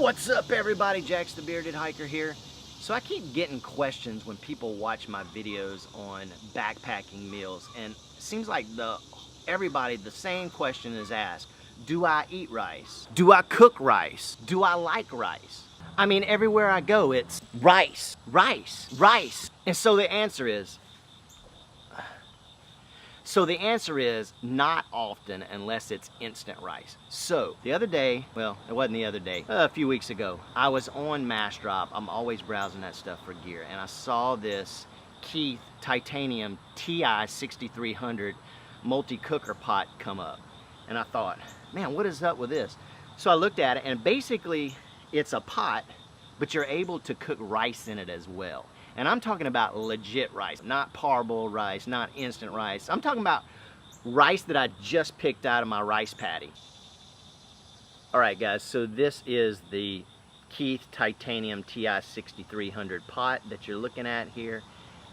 What's up, everybody? Jaxx the Bearded Hiker here. So I keep getting questions when people watch my videos on backpacking meals, and it seems like everybody the same question is asked. Do I eat rice? Do I cook rice? Do I like rice? I mean, everywhere I go, it's rice, rice, rice. And so the answer is not often unless it's instant rice. So the other day, well, it wasn't the other day, a few weeks ago, I was on Massdrop. I'm always browsing that stuff for gear, and I saw this Keith Ti6300 multi-cooker pot come up. And I thought, man, what is up with this? So I looked at it, and basically it's a pot, but you're able to cook rice in it as well. And I'm talking about legit rice, not parboiled rice, not instant rice. I'm talking about rice that I just picked out of my rice paddy. All right, guys, so this is the Keith Titanium Ti6300 pot that you're looking at here.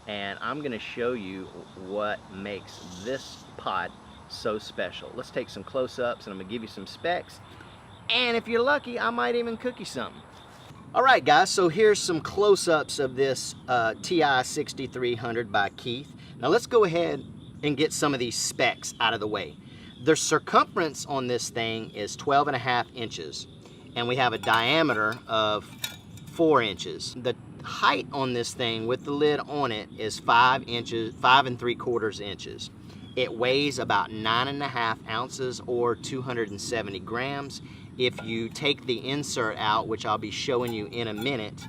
And I'm gonna show you what makes this pot so special. Let's take some close-ups, and I'm gonna give you some specs. And if you're lucky, I might even cook you something. All right, guys, so here's some close-ups of this Ti6300 by Keith. Now let's go ahead and get some of these specs out of the way. The circumference on this thing is 12.5 inches, and we have a diameter of 4 inches. The height on this thing with the lid on it is 5 3/4 inches. It weighs about 9.5 ounces or 270 grams. If you take the insert out, which I'll be showing you in a minute,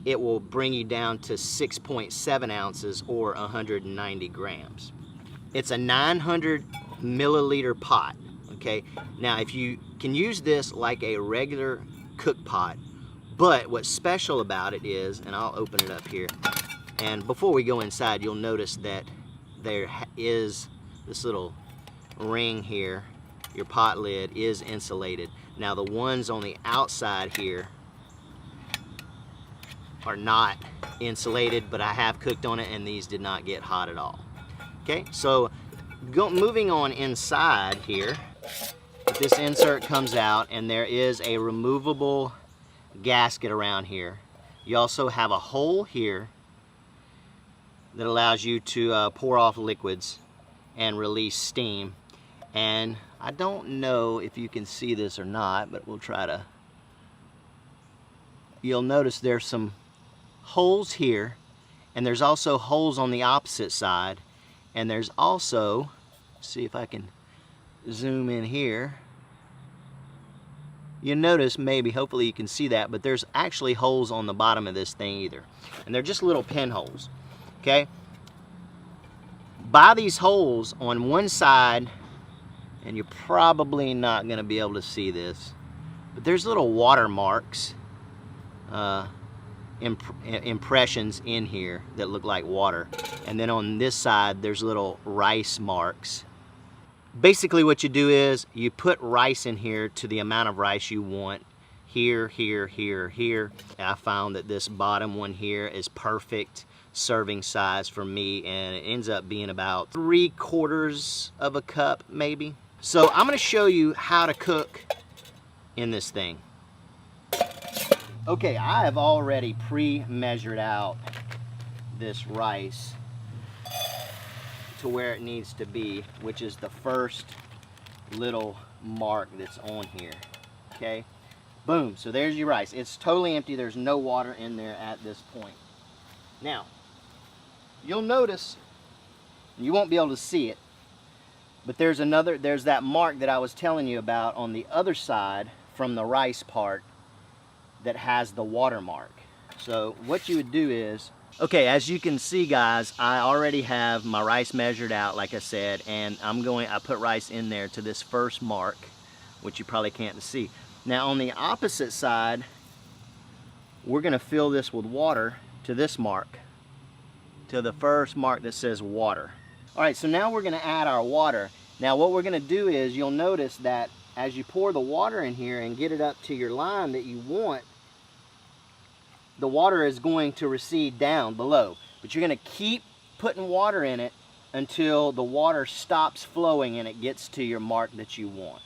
it will bring you down to 6.7 ounces or 190 grams. It's a 900 milliliter pot, okay? Now, if you can use this like a regular cook pot, but what's special about it is, and I'll open it up here, and before we go inside, you'll notice that there is this little ring here. Your pot lid is insulated. Now the ones on the outside here are not insulated, but I have cooked on it and these did not get hot at all. Okay, so moving on inside here, this insert comes out and there is a removable gasket around here. You also have a hole here that allows you to pour off liquids and release steam. And I don't know if you can see this or not, but we'll try to. You'll notice there's some holes here, and there's also holes on the opposite side, and there's also, see if I can zoom in here. You notice, maybe, hopefully you can see that, but there's actually holes on the bottom of this thing either. And they're just little pinholes, okay? By these holes on one side, and you're probably not going to be able to see this, but there's little watermarks, impressions in here that look like water. And then on this side, there's little rice marks. Basically what you do is you put rice in here to the amount of rice you want. Here, here, here, here. I found that this bottom one here is perfect serving size for me, and it ends up being about 3/4 of a cup maybe. So I'm going to show you how to cook in this thing. Okay, I have already pre-measured out this rice to where it needs to be, which is the first little mark that's on here. Okay, boom, so there's your rice. It's totally empty. There's no water in there at this point. Now, you'll notice, you won't be able to see it, but there's that mark that I was telling you about on the other side from the rice part that has the watermark. So what you would do is, okay, as you can see, guys, I already have my rice measured out, like I said, and I put rice in there to this first mark, which you probably can't see. Now on the opposite side, we're gonna fill this with water to this mark, to the first mark that says water. All right, so now we're gonna add our water. Now what we're gonna do is, you'll notice that as you pour the water in here and get it up to your line that you want, the water is going to recede down below. But you're gonna keep putting water in it until the water stops flowing and it gets to your mark that you want.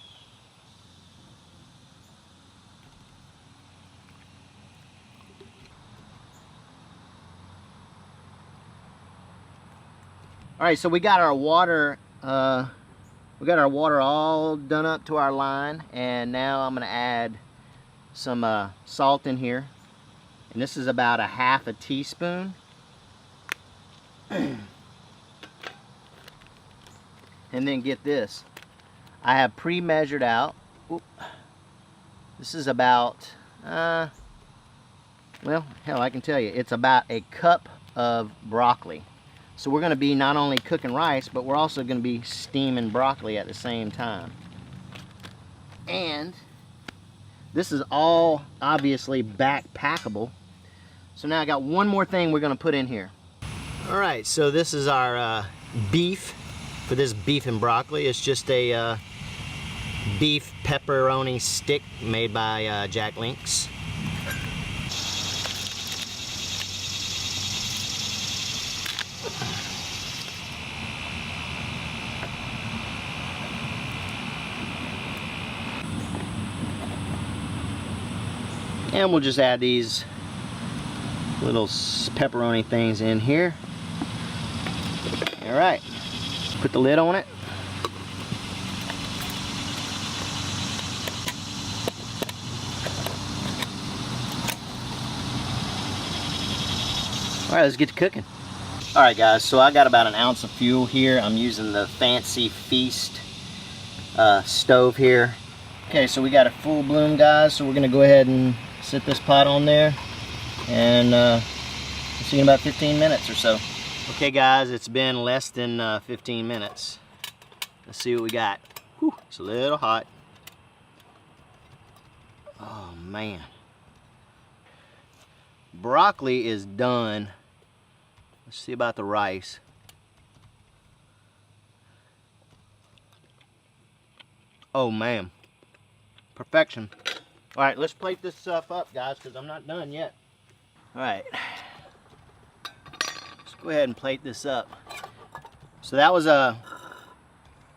All right, so we got our water. We got our water all done up to our line, and now I'm gonna add some salt in here, and this is about a half a teaspoon. And then get this, I have pre-measured out. Oop. This is about, well, hell, I can tell you, it's about a cup of broccoli. So we're going to be not only cooking rice, but we're also going to be steaming broccoli at the same time. And this is all obviously backpackable. So now I got one more thing we're going to put in here. All right, so this is our beef for this beef and broccoli. It's just a beef pepperoni stick made by Jaxx. And we'll just add these little pepperoni things in here. All right, put the lid on it. All right, let's get to cooking. All right, guys, so I got about an ounce of fuel here. I'm using the Fancy Feast stove here. Okay, so we got a full bloom, guys, so we're gonna go ahead and set this pot on there, and see you in about 15 minutes or so. Okay, guys, it's been less than 15 minutes. Let's see what we got. Whew, it's a little hot. Oh, man. Broccoli is done. Let's see about the rice. Oh, man. Perfection. All right, let's plate this stuff up, guys, because I'm not done yet. All right. Let's go ahead and plate this up. So that was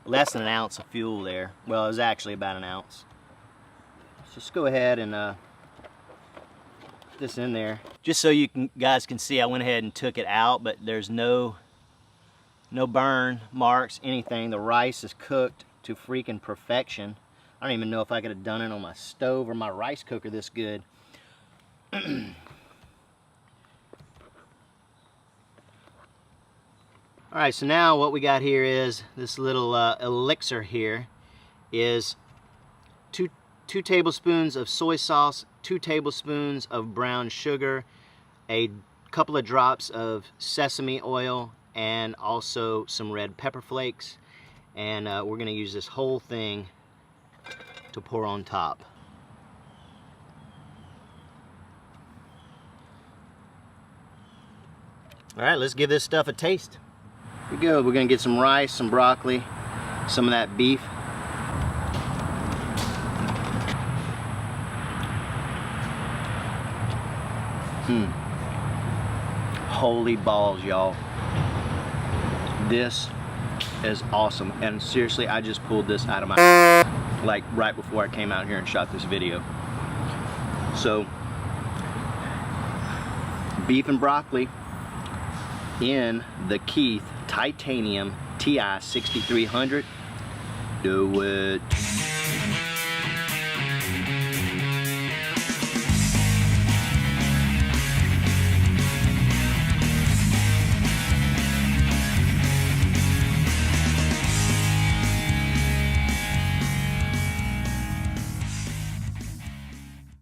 less than an ounce of fuel there. Well, it was actually about an ounce. So just go ahead and put this in there. Just so you guys can see, I went ahead and took it out, but there's no burn marks, anything. The rice is cooked to freaking perfection. I don't even know if I could have done it on my stove or my rice cooker this good. All right, so now what we got here is this little elixir here is two tablespoons of soy sauce, 2 tablespoons of brown sugar, a couple of drops of sesame oil, and also some red pepper flakes. And we're gonna use this whole thing to pour on top. All right, let's give this stuff a taste. Here we go. We're gonna get some rice, some broccoli, some of that beef. Holy balls, y'all. This is awesome. And seriously, I just pulled this out of my, like, right before I came out here and shot this video. So, beef and broccoli in the Keith Titanium Ti6300. Do it.